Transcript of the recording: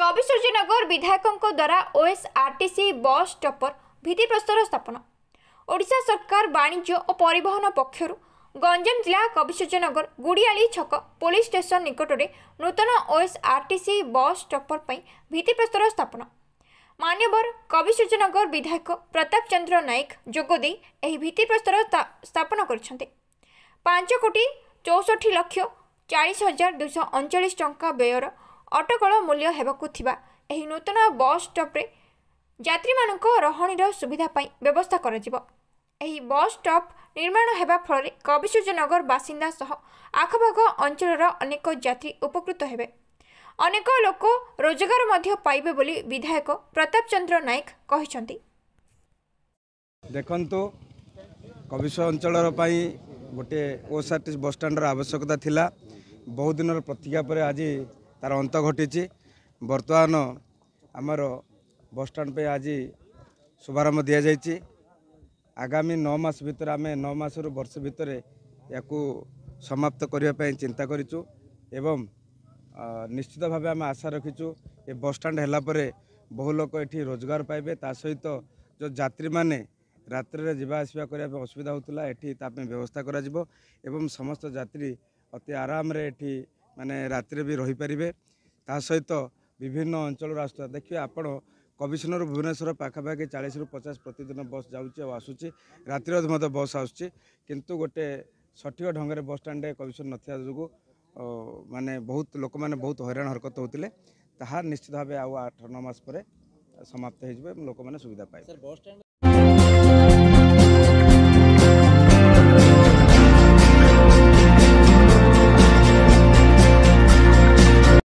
कविसूर्यनगर विधायकों द्वारा ओएसआरटीसी बस स्टॉपर भित्तिप्रस्तर स्थापन। ओडिशा सरकार वाणिज्य और परिवहन पक्षर गंजाम जिला कविसूर्यनगर गुड़ियाली छक पुलिस स्टेशन निकट में नूतन ओएसआरटीसी बस स्टॉपर भित्तिप्रस्तर स्थापन। मान्यवर कविसूर्यनगर विधायक प्रताप चंद्र नायक जोगदे यह भित्तिप्रस्तर स्थापन कर 5,64,40,239 टंका व्ययर अटकल मूल्य हेबाकु थिबा एही नूतन बस स्टॉप रे यात्री मानक रहणीर सुविधा पाई व्यवस्था कराजिबो। एही बस स्टॉप निर्माण हेबा फल कविसूर्यनगर बासिंदा सह आखपाख अंचलर अनेक यात्री उपकृत हेबे। अनेक लोक रोजगार मध्य पाइबे बोली विधायक प्रताप चंद्र नायक कहिसंती। देखंतु कविसूर अंचलर पाई गोटे ओएसआरटीसी बस स्टैंड आवश्यकता थिला। बहुत दिन प्रतीक्षा पर आज तार अंत घटी। बर्तमान आमर बस स्टैंड पे आज शुभारंभ दि जाइए। आगामी 9 मास भितर आम 9 मास रु वर्ष भितर या समाप्त करने चिंता करूँ एवं निश्चित भाव आम आशा रखीचु ये बस स्टैंड है बहु लोक ये रोजगार पाइबे। ता सहित जो यात्री माने रात्रि जावा आसवा करने असुविधा होता ये व्यवस्था करा जिवो एवं समस्त यात्री अति आराम रे एठी माने रात्रि भी रही पारिबे। ता सहित विभिन्न अंचल आसुता देखिए आपण कविसूर भुवनेश्वर पाखापाखि 40 ରୁ 50 प्रतिदिन बस जाऊँगी और आसूँ। रातिर बस आसूँ किंतु गोटे सठिक ढंग से बस स्टैंड कविसूर नथिया जो माने बहुत लोक मैंने बहुत हैरान हरकत होते निश्चित भाव 8-9 मास पर समाप्त हो लोक मैंने सुविधा पाए।